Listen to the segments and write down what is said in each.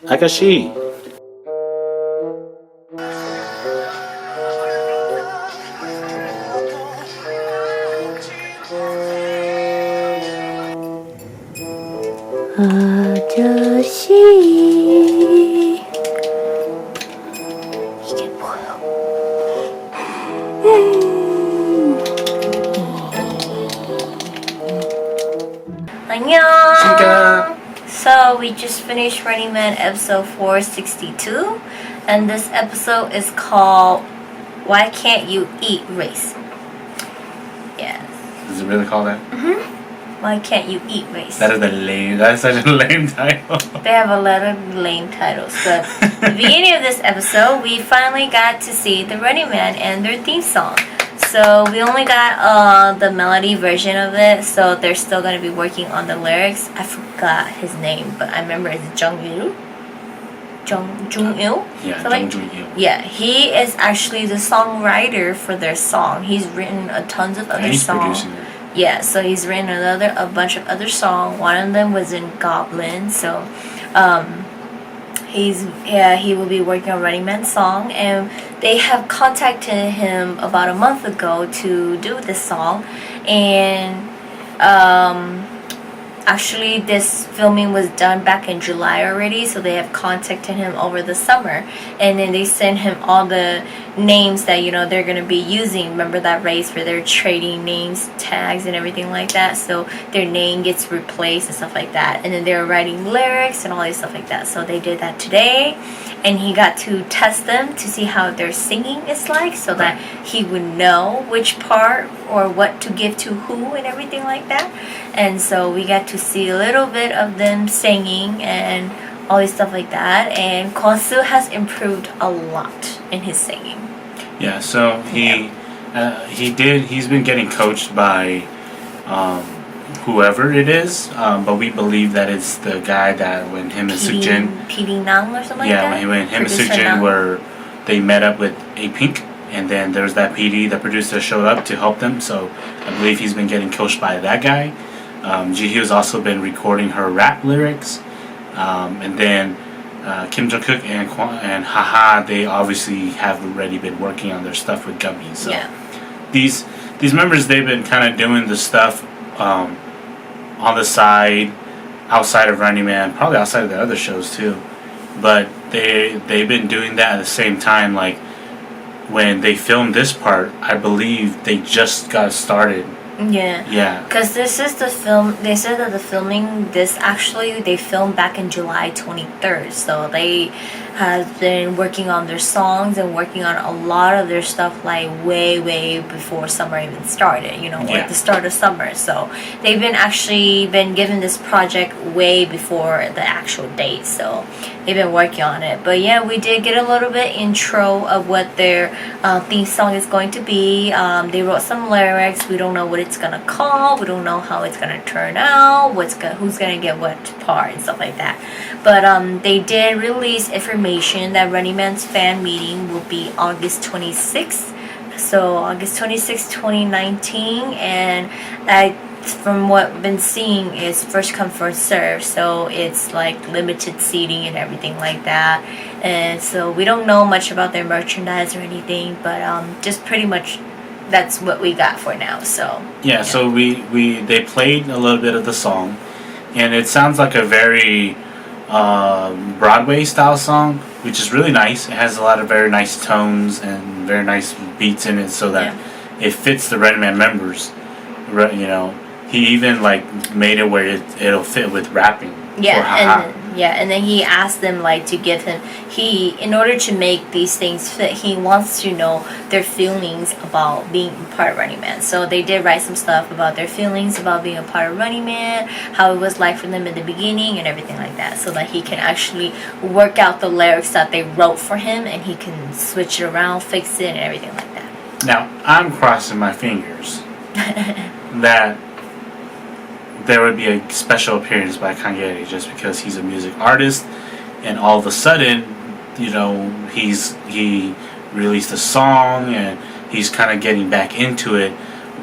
아가씨. 아저씨 이게 뭐야? 안녕. 신가. So we just finished Running Man episode 462, and this episode is called "Why Can't You Eat Race?" Yes. Does it really call that? Why can't you eat race? That is a lame. That is such a lame title. They have a lot of lame titles, but at the beginning of this episode, we finally got to see the Running Man and their theme song. So we only got the melody version of it, so they're still going to be working on the lyrics. I forgot his name, but I remember it's Jung-il. Jung-il? Yeah, So, like, Jung Jun-il. Yeah, he is actually the songwriter for their song. He's written tons of And other he's songs. producing it. Yeah, so he's written a bunch of other songs. One of them was in Goblin, so he will be working on Running Man song, and they have contacted him about a month ago to do this song, and actually this filming was done back in July already, so they have contacted him over the summer, and then they sent him all the names that they're going to be using. Remember that race where they're trading names, tags, and everything like that, so their name gets replaced and stuff like that, and then they're writing lyrics and all this stuff like that. So they did that today, and he got to test them to see how their singing is like, so that he would know which part or what to give to who and everything like that. And so we got to see a little bit of them singing and all this stuff like that, and Kwon-soo has improved a lot in his singing. Yeah, so he's been getting coached by whoever it is, but we believe that it's the guy that when him and Seokjin, PD Nang or something like that? yeah, when him and Producer Seokjin Nang. were, they met up with A Pink, and then there's that PD, the producer, showed up to help them, so I believe he's been getting coached by that guy. Jihyo's also been recording her rap lyrics, and then Kim Jong-kook and Haha, they obviously have already been working on their stuff with Gummy. So Yeah. these members, they've been kind of doing the stuff on the side, outside of Running Man, probably outside of the other shows too. But they've been doing that at the same time. Like when they filmed this part, I believe they just got started. Yeah. Yeah. Because this is the film, they said that the filming, they filmed back in July 23rd. So they have been working on their songs and working on a lot of their stuff like way before summer even started, like the start of summer. So they've been given this project way before the actual date. So they've been working on it. But yeah, we did get a little bit intro of what their theme song is going to be. They wrote some lyrics. We don't know what it's gonna call. We don't know how it's gonna turn out. Who's gonna get what part and stuff like that. But they did release information that Running Man's fan meeting will be August 26th. So August 26th, 2019, and from what I've been seeing is first come first serve, so it's like limited seating and everything like that. And so we don't know much about their merchandise or anything, but just pretty much that's what we got for now. So Yeah, so they played a little bit of the song, and it sounds like a very Broadway style song, which is really nice. It has a lot of very nice tones and very nice beats in it, so that it fits the Running Man members. He even like made it where it'll fit with rapping. yeah, for Haha. and then he asked them like to give him in order to make these things fit, he wants to know their feelings about being a part of Running Man. So they did write some stuff about their feelings about being a part of Running Man, how it was like for them in the beginning and everything like that, so that he can actually work out the lyrics that they wrote for him, and he can switch it around, fix it, and everything like that. Now I'm crossing my fingers that there would be a special appearance by Kangeri, just because he's a music artist, and all of a sudden, he released a song and he's kind of getting back into it.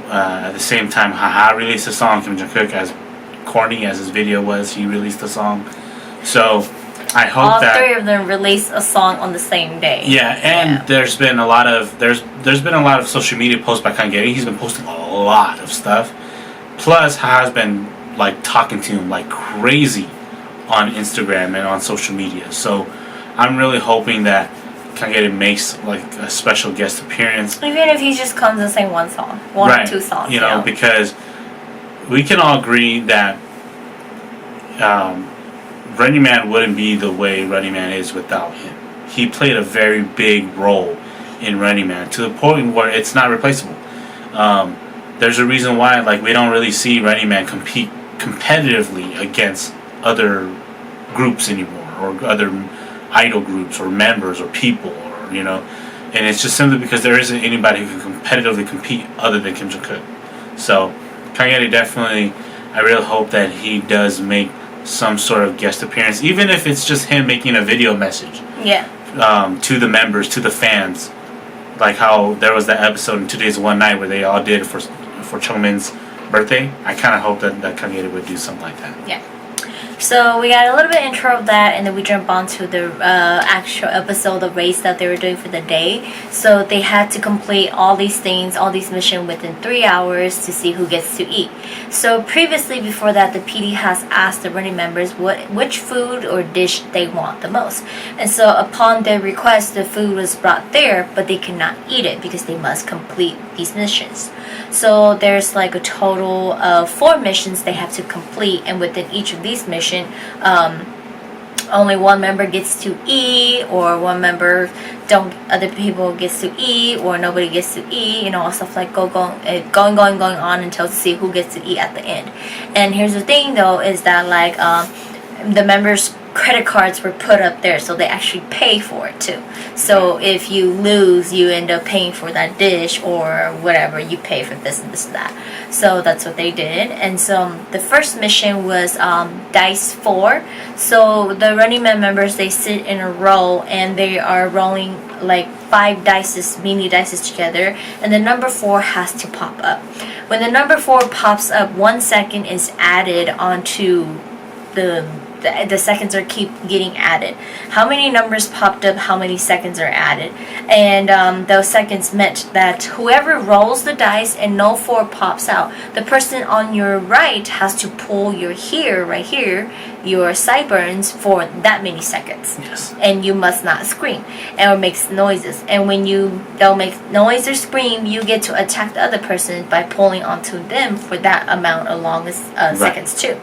At the same time, Haha released a song. Kim Jong-kook, as corny as his video was, he released a song. So I hope all that three of them release a song on the same day. yeah, and Yeah. there's been a lot of social media posts by Kangeri. He's been posting a lot of stuff. Plus, has been like talking to him like crazy on Instagram and on social media. So I'm really hoping that Kangeri makes like a special guest appearance. Even if he just comes and sing one song, one Right. or two songs. You know, because we can all agree that Running Man wouldn't be the way Running Man is without him. He played a very big role in Running Man to the point where it's not replaceable. There's a reason why like we don't really see Running Man compete competitively against other groups anymore, or other idol groups or members or people, or you know, and it's just simply because there isn't anybody who can competitively compete other than Kim Jong-kook. So Kangeri definitely, I really hope that he does make some sort of guest appearance, even if it's just him making a video message Yeah. to the members, to the fans, like how there was that episode in Today's One Night where they all did for Chongmin's birthday. I kind of hope that Kangeri would do something like that. Yeah. So we got a little bit intro of that, and then we jump on to the actual episode, the race that they were doing for the day. So they had to complete all these things, all these missions within 3 hours to see who gets to eat. So previously, before that, the PD has asked the running members which food or dish they want the most. And so upon their request, the food was brought there, but they cannot eat it because they must complete these missions. So there's like a total of 4 missions they have to complete, and within each of these missions, only one member gets to eat, or one member other people gets to eat, or nobody gets to eat, you know, stuff like going on until to see who gets to eat at the end. And here's the thing though, is that like the members' credit cards were put up there, so they actually pay for it too. So if you lose, you end up paying for that dish or whatever, you pay for this and this and that. So that's what they did. And so the first mission was dice 4. So the Running Man members, they sit in a row and they are rolling like 5 dices, mini dices together, and the number 4 has to pop up. When the number 4 pops up, 1 second is added onto the seconds are keep getting added. How many numbers popped up, how many seconds are added. And those seconds meant that whoever rolls the dice and no 4 pops out, the person on your right has to pull your right here, your sideburns for that many seconds. Yes. And you must not scream or make noises. And when you don't make noise or scream, you get to attack the other person by pulling onto them for that amount of long seconds too.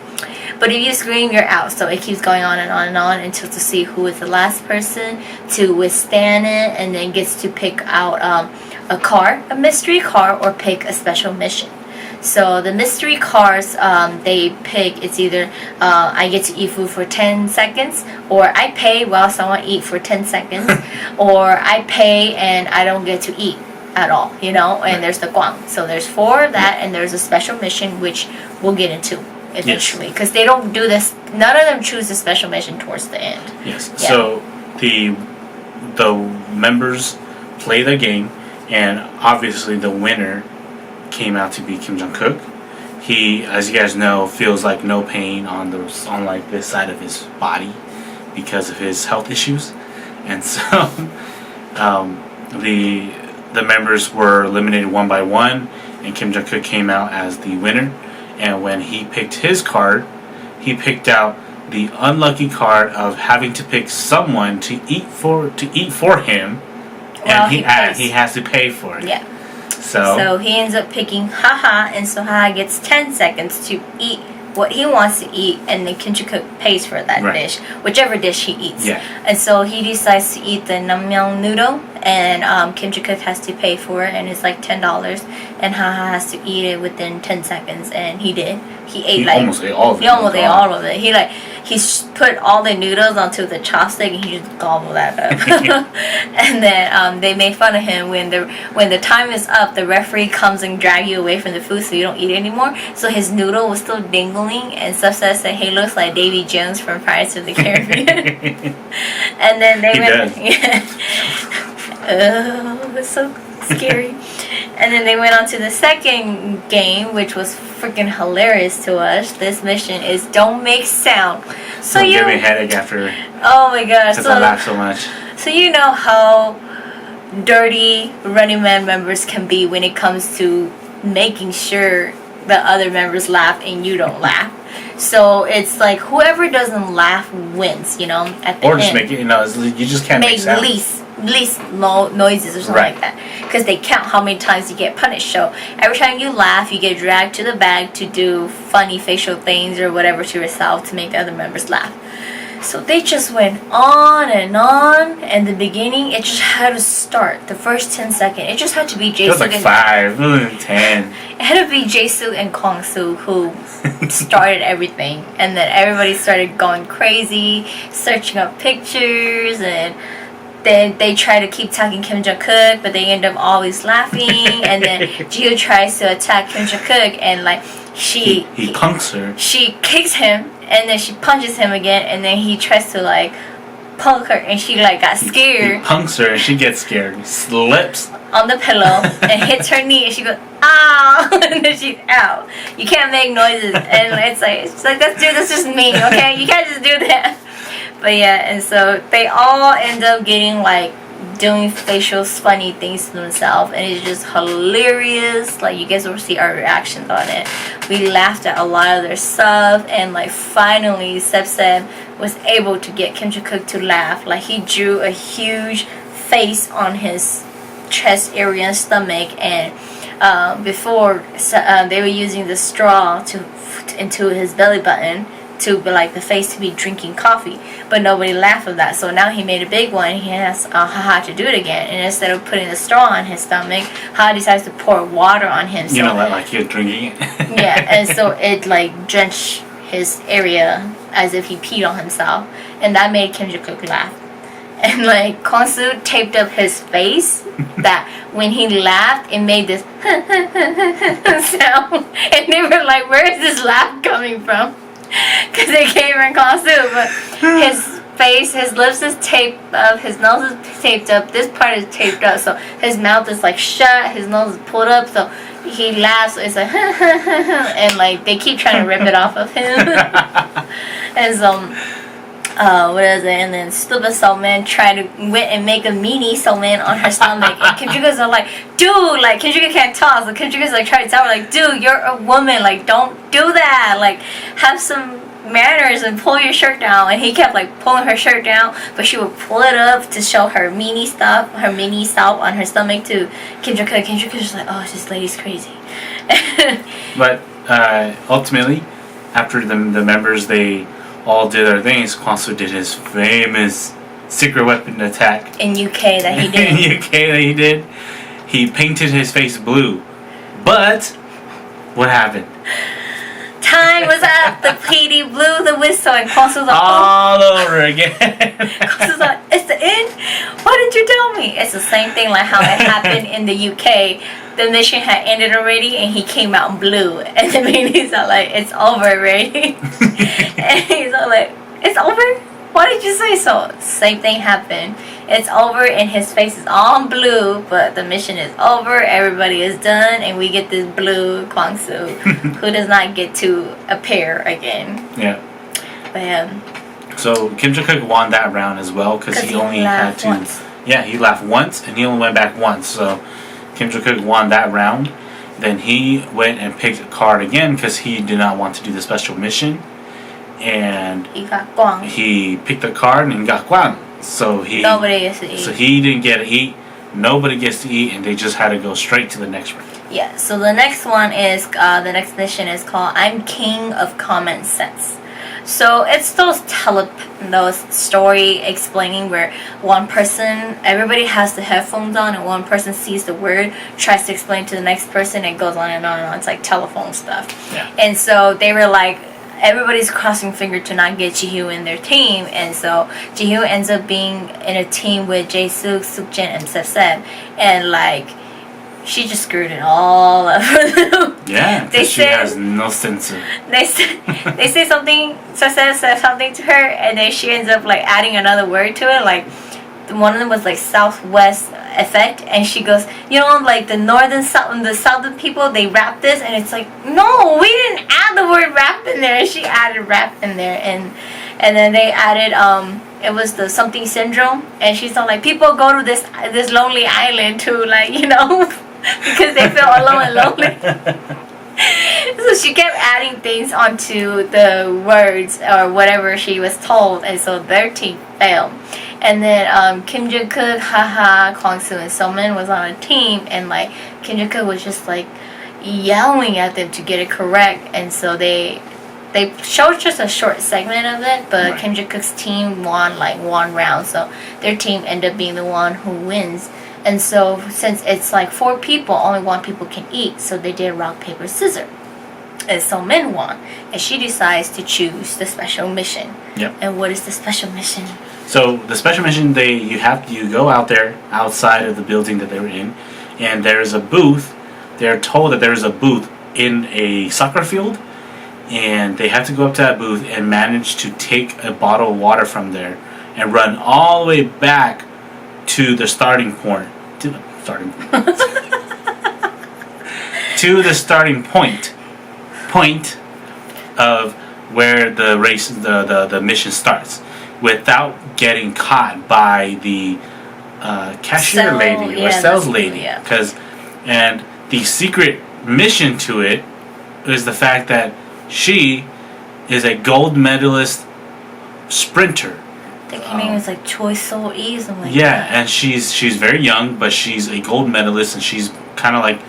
But if you scream, you're out. So it keeps going on and on and on until to see who is the last person to withstand it, and then gets to pick out a mystery car, or pick a special mission. So the mystery cars, they pick, it's either I get to eat food for 10 seconds, or I pay while someone eat for 10 seconds, or I pay and I don't get to eat at all, you know, and there's the guang. So there's 4 of that, and there's a special mission, which we'll get into eventually, because they don't do this, none of them choose a special mission towards the end. Yes. Yeah. So the members play the game, and obviously the winner came out to be Kim Jong-kook. He, as you guys know, feels like no pain on like this side of his body because of his health issues, and so the members were eliminated one by one, and Kim Jong-kook came out as the winner. And when he picked his card, he picked out the unlucky card of having to pick someone to eat for him, Well, and he he has to pay for it. Yeah. So So he ends up picking Haha, and so Haha gets 10 seconds to eat what he wants to eat, and then Kim Jong-kook pays for that Right. dish, whichever dish he eats. Yeah. And so he decides to eat the nammyeon noodle, and Kim Jong-kook has to pay for it, and it's like $10, and Haha has to eat it within 10 seconds, and he did. He ate he like almost ate all of it. he almost ate all of it. He put all the noodles onto the chopstick, and he just gobbled that up. And then they made fun of him when the time is up. The referee comes and drag you away from the food so you don't eat it anymore. So his noodle was still dingling, and stuff says that he looks like Davy Jones from Pirates of the Caribbean. And then they He went. does. Yeah. Oh, it's so scary. And then they went on to the second game, which was freaking hilarious to us. This mission is don't make sound. So Don't you, give me a headache after oh my gosh, because I laugh so much. so you know how dirty Running Man members can be when it comes to making sure the other members laugh and you don't laugh. So it's like whoever doesn't laugh wins, you know, at the Or end. just make it, you just can't make Make sound. least noises or something Right. like that, because they count how many times you get punished. So every time you laugh, you get dragged to the back to do funny facial things or whatever to yourself to make the other members laugh. So they just went on and on. In the beginning, it just had to start. The first 10 seconds, it just had to be It was Jaesuk like and 5, 10. it had to be Jaesuk and Kwangsu who started everything, and then everybody started going crazy, searching up pictures, and then they try to keep attacking Kim Jong-kook, but they end up always laughing. And then Jiho tries to attack Kim Jong-kook, and like He punks her. she kicks him, and then she punches him again, and then he tries to like punk her, and she like got He scared punks her and she gets scared. He slips. on the pillow and hits her knee, and she goes ow, and then she's out. You can't make noises, and it's like that's just me, okay? You can't just do that. But yeah, and so they all end up getting like doing facial funny things to themselves, and it's just hilarious. Like you guys will see our reactions on it. We laughed at a lot of their stuff, and like finally Seb was able to get Kim Jong-kook to laugh. Like he drew a huge face on his chest area and stomach, and before they were using the straw into his belly button to be like the face to be drinking coffee, but nobody laughed at that. So now he made a big one. He has Haha to do it again, and instead of putting the straw on his stomach, Haha decides to pour water on him. You know, like you're drinking it. Yeah, and so it like drenched his area as if he peed on himself, and that made Kim Jong-kook laugh. And like Kwangsu taped up his face that when he laughed, it made this sound, and they were like, "Where is this laugh coming from?" Because they came from Kwangsu, but his face, his lips is taped up, his nose is taped up, this part is taped up, so his mouth is like shut, his nose is pulled up, so he laughs, so it's like and like they keep trying to rip it off of him. And so what is it? And then stupid Soulman tried to went and make a mini Soulman on her stomach, and Kim Jong-kook's are like, dude, like Kim Jong-kook can't talk, so Kim Jong-kook's like trying to tell her like, dude, you're a woman, like don't do that, like have some manners and pull your shirt down. And he kept like pulling her shirt down, but she would pull it up to show her mini stuff, her mini self on her stomach to Kim Jong-kook. Kim Jong-kook's just like, oh, this lady's crazy. But ultimately, after the members, they all did their things. Kwangsu did his famous secret weapon attack In UK that he in did. UK that he did. He painted his face blue, but what happened? Time was up. The PD blew the whistle, and Kwangsu's like, oh. All over again. Kwangsu's like, it's the end? Why didn't you tell me? It's the same thing like how it happened in the UK. The mission had ended already, and he came out in blue. And the he's all like, it's over already. And he's all like, it's over? Why did you say so? Same thing happened. It's over, and his face is all blue, but the mission is over. Everybody is done, and we get this blue Kwangsu, who does not get to appear again. Yeah. But So Kim Jong-kook won that round as well because he only had laughed to. once. Yeah, he laughed once and he only went back once. So Kim Jong-kook won that round. Then he went and picked a card again because he did not want to do the special mission, and he got Guang. he picked a card and got Guan. So Nobody gets to eat. So he didn't get to eat. Nobody gets to eat, and they just had to go straight to the next round. Yeah, so the next one is, the next mission is called I'm King of Common Sense. So it's those story explaining where one person, everybody has the headphones on, and one person sees the word, tries to explain to the next person, and it goes on and on and on. It's like telephone stuff. Yeah. And so they were like, everybody's crossing finger to not get Jihyun in their team, and so Jihyun ends up being in a team with Jae-suk, Sukjin, and Seb, and like she just screwed it all up. Yeah, They because she said- has no sense of. they say something, Seb says something to her, and then she ends up like adding another word to it. Like one of them was like southwest effect, and she goes, like the southern people, they rap this, and it's like, no, we didn't add the word rap in there, and she added rap in there, and then they added it was the something syndrome, and she's all like, people go to this lonely island to, like, because they feel alone and lonely. So she kept adding things onto the words or whatever she was told, and so their team failed. And then Kim Jong-kook, Haha, Kwang-soo, and Seomin was on a team, and like Kim Jong-kook was just like yelling at them to get it correct, and so they showed just a short segment of it, but Right. Kim Jong-kook's team won like one round, so their team ended up being the one who wins. And so since it's like 4 people, only 1 people can eat, so they did rock, paper, scissors. And so Min won, and she decides to choose the special mission. Yep. And what is the special mission? So the special mission, you go out there outside of the building that they were in, and there's a booth. They're told that there's a booth in a soccer field, and they have to go up to that booth and manage to take a bottle of water from there and run all the way back to the starting point. To the starting point of where the race, the mission starts, without getting caught by the cashier lady or sales lady. Yeah. And the secret mission to it is the fact that she is a gold medalist sprinter. I think her name is like Choi So Lee, something like Yeah, that. and she's very young, but she's a gold medalist, and she's kind of like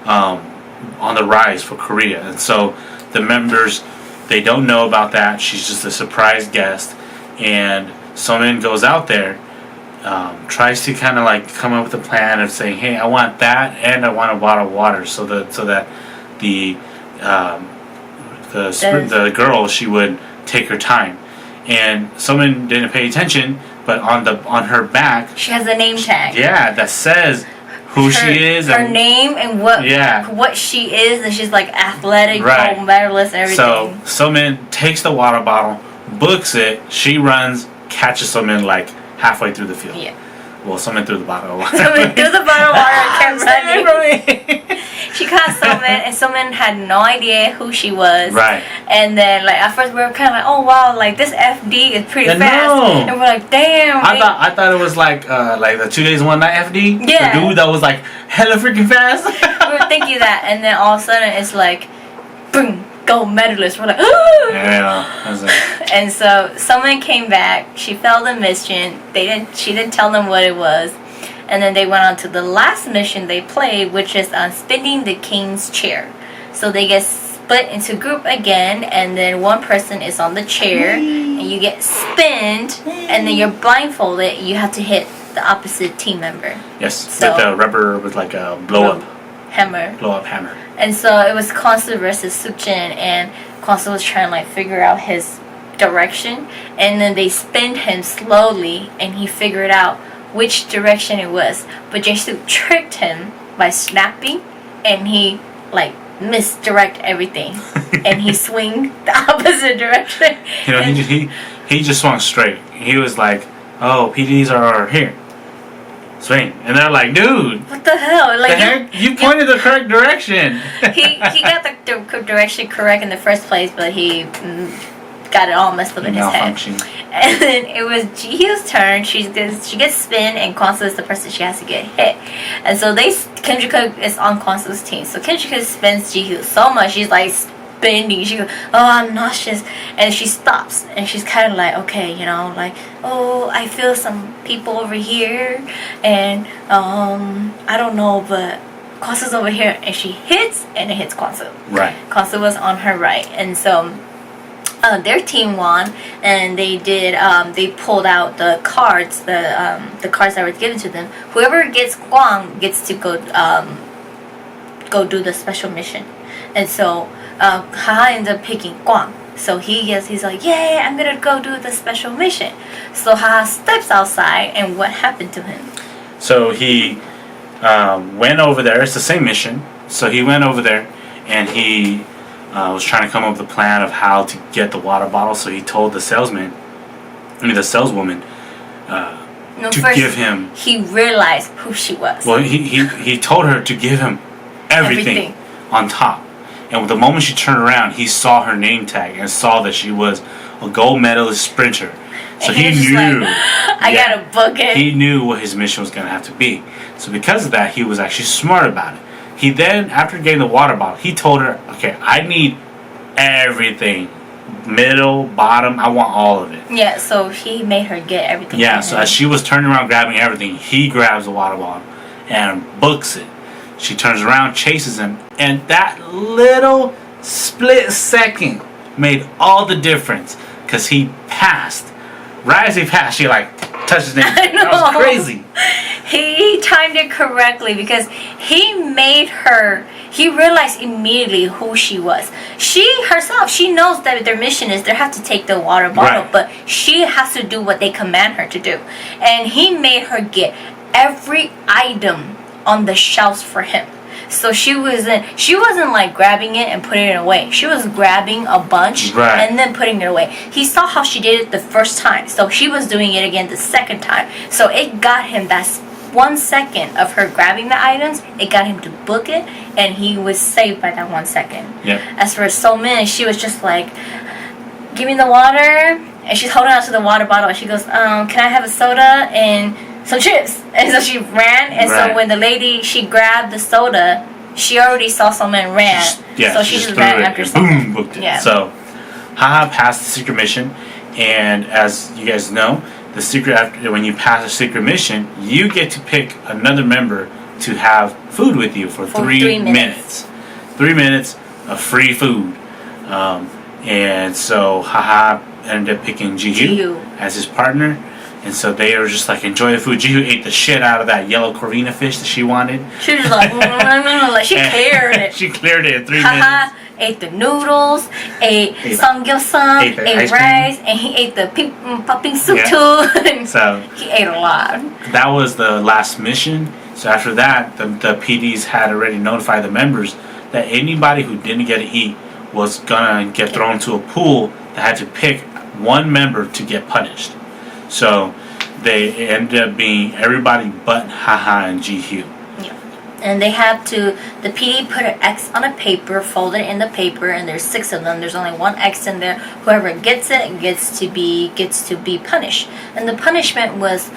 on the rise for Korea. And so the members, they don't know about that. She's just a surprise guest, and Seomin goes out there, tries to kind of like come up with a plan of saying, "Hey, I want that, and I want a bottle of water," so that the girl, she would take her time. And someone didn't pay attention, but on her back, She has a name tag. yeah, that says who she is her and name and Yeah. what she is, and she's like athletic, Right. gold medalist, and so everything. Somin takes the water bottle, books it, she runs, catches Somin like halfway through the field. Yeah. Well, Somin threw the bottle of water. So we threw the bottle of water and kept Stay away running. from me. She caught Somin, and Somin had no idea who she was. Right. And then, like, at first we were kind of like, oh wow, like this FD is pretty Yeah, fast. no. And we're like, damn. I thought it was like the 2 days 1 night FD. Yeah. The dude that was like hella freaking fast. We were thinking that, and then all of a sudden it's like, boom, gold medalist. We're like, Yeah. I was like, And so someone came back. She failed the mission. She didn't tell them what it was, and then they went on to the last mission they played, which is on spinning the king's chair. So they get split into group again, and then one person is on the chair, and you get spinned, and then you're blindfolded. You have to hit the opposite team member. yes, So- with the rubber, with like a blow up Hammer. hammer. And so it was Kwon-soo versus Sukjin, and Kwon-soo was trying to like figure out his direction, and then they spinned him slowly, and he figured out which direction it was. But Jae-suk tricked him by snapping, and he like misdirect everything, and he swing the opposite direction. You know, And- he just swung straight. He was like, "Oh, PDs are here. Swing." And they're like, "Dude, what the hell? Like the heck? You pointed the correct direction." he got the direction correct in the first place, but he got it all messed up in his head. Malfunction. And then it was Ji-hyu's turn. She gets spin, and Kwon-soo is the person she has to get hit. And so Kim Ji-kook is on Kwon-soo's team. So Kim Ji-kook spins Ji-hyo so much, she's like spinning. She goes, "Oh, I'm nauseous," and she stops, and she's kind of like, okay, like, oh, I feel some people over here, and I don't know, but Kwon-soo's over here, and she hits, and it hits Kwon-soo. Right. Kwon-soo was on her right, and so their team won, and they did. They pulled out the cards, the cards that were given to them. Whoever gets Kwang gets to go do the special mission, and so Haha ended up picking Kwang. So he's like, yay, I'm gonna go do the special mission. So Haha steps outside, and what happened to him? So he went over there. It's the same mission. So he went over there, and he was trying to come up with a plan of how to get the water bottle. So he told the saleswoman, No, to first, give him. He realized who she was. Well, he told her to give him everything on top. And the moment she turned around, he saw her name tag and saw that she was a gold medalist sprinter. So And he was just knew. like, I gotta book it. He knew what his mission was going to have to be. So because of that, he was actually smart about it. He then, after getting the water bottle, he told her, okay, I need everything. Middle, bottom, I want all of it. Yeah, so he made her get everything. Yeah, from so him. as she was turning around grabbing everything, he grabs the water bottle and books it. She turns around, chases him, and that little split second made all the difference because he passed. Right as he passed, she like touched his name. I know. That was crazy. He timed it correctly because he made her. He realized immediately who she was. She herself, she knows that their mission is they have to take the water bottle, Right. but she has to do what they command her to do. And he made her get every item on the shelves for him. So she wasn't like grabbing it and putting it away. She was grabbing a bunch Right. and then putting it away. He saw how she did it the first time, so she was doing it again the second time. So it got him that 1 second of her grabbing the items. It got him to book it, and he was saved by that 1 second. Yep. As for So Min, she was just like, "Give me the water," and she's holding on to the water bottle. And she goes, "Can I have a soda and some chips?" And so she ran, and Right. so when the lady, she grabbed the soda, she already saw someone ran. Yeah, So she just threw ran it after and someone. boom, booked it. Yeah. So, Haha passed the secret mission, and as you guys know, the secret after when you pass a secret mission, you get to pick another member to have food with you for 3 minutes. 3 minutes of free food, and so Haha ended up picking Ji-Hyo Ji-Hyo. as his partner. And so they were just like enjoy the food. Ji-Hyo ate the shit out of that yellow Corvina fish that she wanted. She was just like, like she cleared it. She cleared it in 3 Haha minutes. ate the noodles, ate Ate samgyeopsal, ate the ate ice cream. rice, and he ate the popping soup Yeah. too. And So he ate a lot. that was the last mission. So after that, the PDs had already notified the members that anybody who didn't get to eat was gonna get thrown to a pool that had to pick one member to get punished. So they ended up being everybody but Haha and Ji-Hyo. And they have to, the PD put an X on a paper, fold it in the paper, and there's 6 of them. There's only one X in there. Whoever gets it gets to be punished. And the punishment was,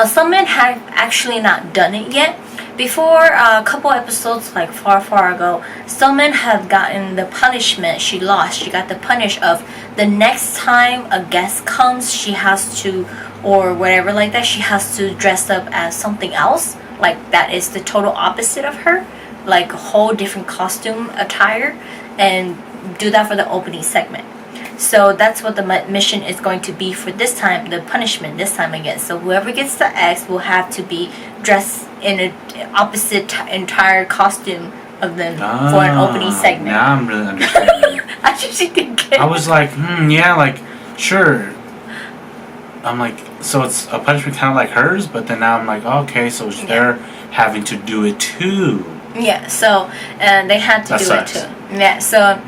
some men have actually not done it yet. Before a couple episodes, like far ago, some men have gotten the punishment. She lost. She got the punish of the next time a guest comes, she has to, or whatever like that, she has to dress up as something else. Like that is the total opposite of her, like a whole different costume attire, and do that for the opening segment. So that's what the mission is going to be for this time, the punishment this time again. So whoever gets the X will have to be dressed in an opposite entire costume of them for an opening segment. Now I'm really understanding. I should think it. I was like, yeah, like, sure. I'm like, so it's a punishment kind of like hers, but then now I'm like, okay, so they're having to do it too. Yeah, so they had to That do sucks. it too. Yeah, so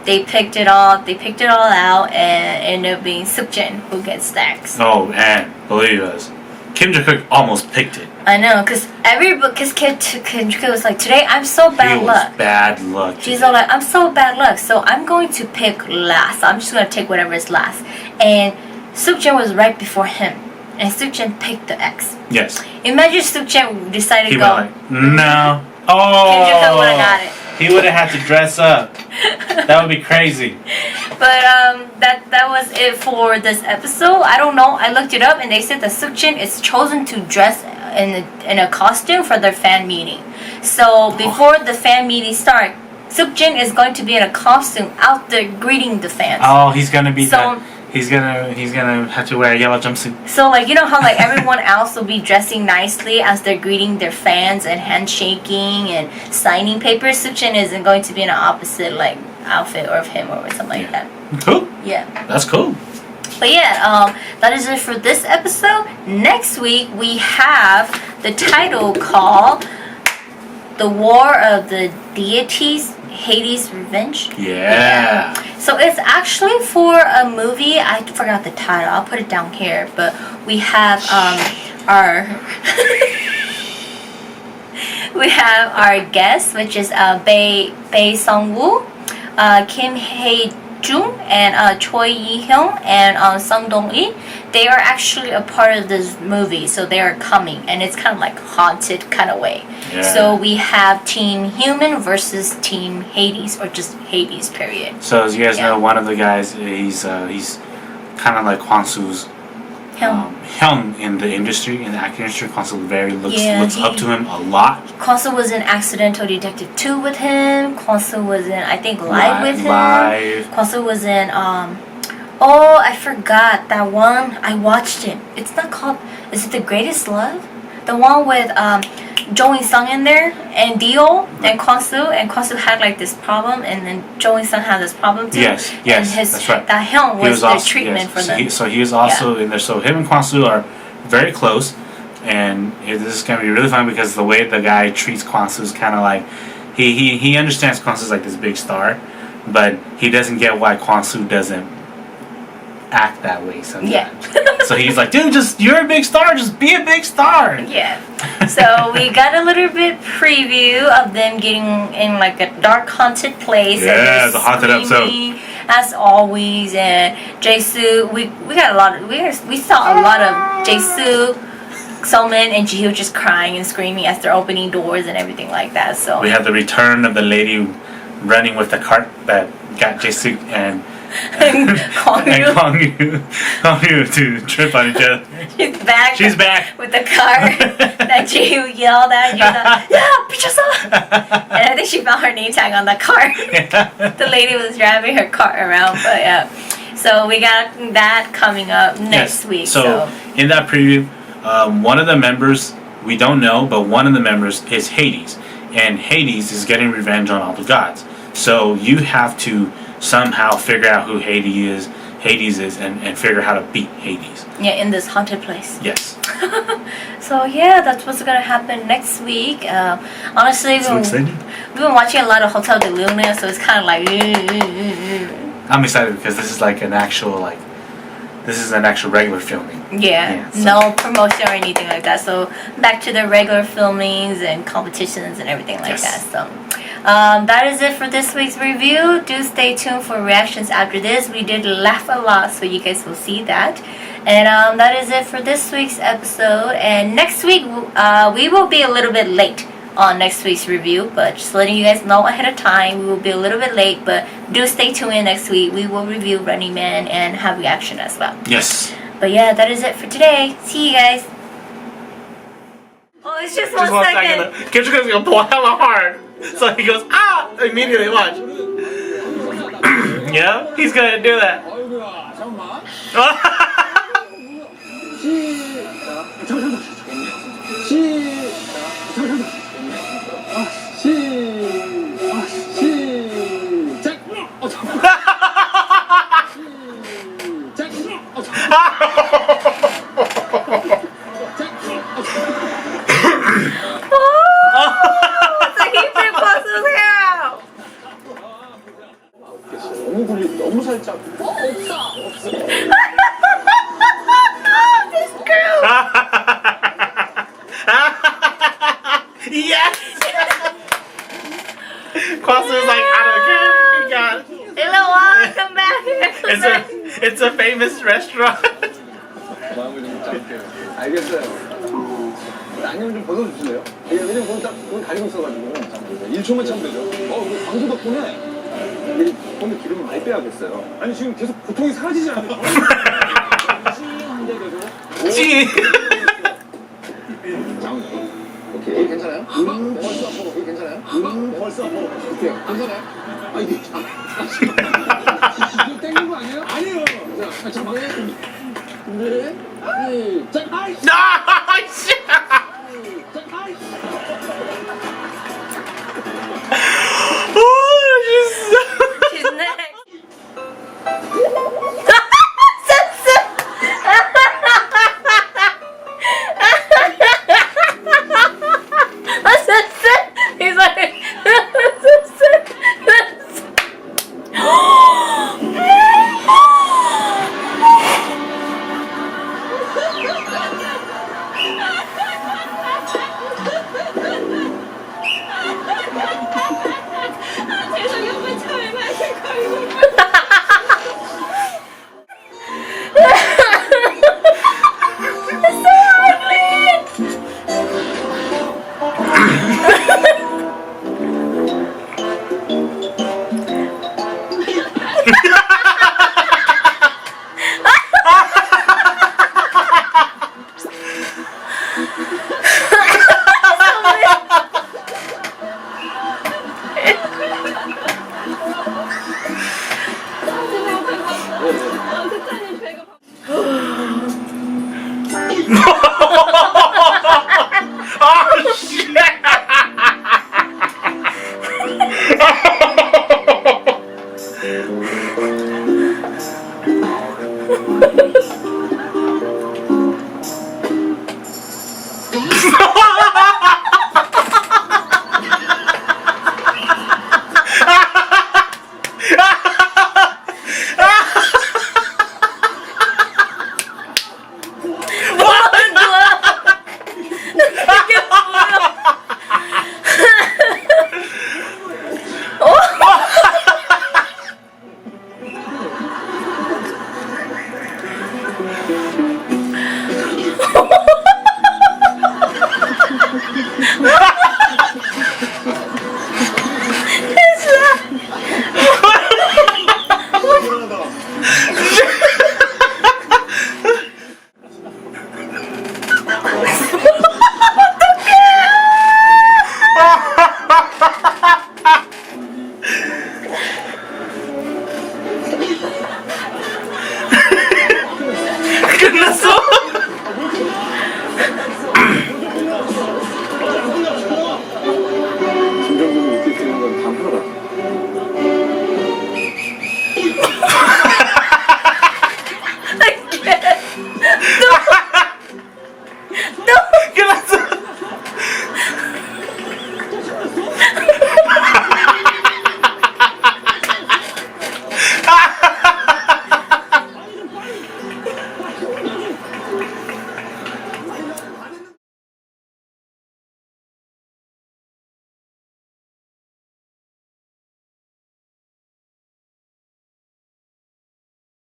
they picked it all out and ended up being Sukjin who gets the X. Oh, and believe us, Kim Jong-kook almost picked it. I know, because Kim Jong-kook was like, today I'm so bad He luck. was bad luck. She's all like, I'm so bad luck, so I'm going to pick last. I'm just going to take whatever is last. And Sukjin was right before him. And Sukjin picked the X. Yes. Imagine Sukjin decided He to go. went like, no. Oh. Kim Jong-kook would have got it. He would have had to dress up. That would be crazy. But that was it for this episode. I don't know. I looked it up and they said that Sukjin is chosen to dress in a costume for their fan meeting. So before the fan meeting starts, Sukjin is going to be in a costume out there greeting the fans. Oh, he's gonna be So- that. He's gonna have to wear a yellow jumpsuit. So like, you know how like everyone else will be dressing nicely as they're greeting their fans and handshaking and signing papers. Sukjin isn't going to be in an opposite like outfit or of him or something like that. Cool. Yeah. That's cool. But yeah, that is it for this episode. Next week we have the title called "The War of the Deities Hades Revenge. Yeah. So it's actually for a movie. I forgot the title. I'll put it down here. But we have our we have our guest, which is Bae Sung-woo, Kim Hae-jung, and Choi Yi-hyun, and Sung Dong-lee. They are actually a part of this movie, so they are coming, and it's kind of like haunted kind of way. Yeah. So we have Team Human versus Team Hades, or just Hades, period. So as you guys Yeah. know, one of the guys, he's kind of like Kwon Soo's Hyung in the industry, in the acting industry. Kwon Soo looks up to him a lot. Kwon Soo was in Accidental Detective 2 with him. Kwon Soo was in, I think, Live with him. Live. Kwon Soo was in, oh, I forgot that one. I watched it. It's not called, is it The Greatest Love? The one with Jo In-sung in there, and Dio, and Kwon Soo had like this problem, and then Jo In-sung had this problem too. Yes, and that's right. That Hyun was the also, treatment for them. So he was also in there. So him and Kwon Soo are very close, and this is gonna be really fun because the way the guy treats Kwon Soo is kind of like he understands Kwon Soo's like this big star, but he doesn't get why Kwon Soo doesn't act that way sometimes. Yeah. So he's like, dude, you're a big star, just be a big star. Yeah. So we got a little bit preview of them getting in like a dark haunted place. Yeah, and they're the haunted screaming, as always. And Jae-soo, we got a lot of we saw a lot of Jae-soo, Seolmin, and Ji-hyo just crying and screaming as they're opening doors and everything like that. So We have the return of the lady running with the cart that got Jae-soo and Kwon Yu to trip on each other. She's back. With the car that Ji-hyo yelled at. And she was like, yeah, 비춰서. And I think she found her name tag on the car. The lady was driving her cart around, but yeah. So we got that coming up next week. So in that preview, one of the members, we don't know, but one of the members is Hades. And Hades is getting revenge on all the gods. So you have to somehow figure out who Hades is and figure out how to beat Hades. Yeah, in this haunted place. Yes. So yeah, that's what's gonna happen next week. Honestly, So excited. we've been watching a lot of Hotel de Luna, so it's kind of like. I'm excited because this is like an actual regular filming. Yeah, so- no promotion or anything like that. So back to the regular filmings and competitions and everything like Yes. that. So that is it for this week's review. Do stay tuned for reactions after this. We did laugh a lot, so you guys will see that. And that is it for this week's episode. And next week we will be a little bit late on next week's review, but just letting you guys know ahead of time, we will be a little bit late, but do stay tuned in next week. We will review Running Man and have reaction as well. Yes. But yeah, that is it for today. See you guys. Oh, it's just one second. Kim's gonna pull hella hard. So he goes, ah! Immediately, watch. Yeah? He's gonna do that. 너무 살짝. This girl. Yes! Kwasu's like, I don't care. He got it. Ilawang, come back here. It's a famous restaurant. 마음을 좀 잡게. 알겠어요. 안경 좀 벗어주실래요? 왜냐면 그건 가리고 있어가지고. 1초만 참으면 되죠. 이거 광수 덕분에 오늘 기름을 많이 빼야겠어요. 아니 지금 계속 고통이 사라지지 않아요. 찌. 오케이 괜찮아요? 벌써 아파. 이거 괜찮아요? 벌써 아파. 오케이 괜찮아요? 아 이게 이거 땡긴 거 아니에요? 아니에요. 자 잠깐만. 네. 자 아이. 아, 씨. 자 아이. She's next. He's like, 있어.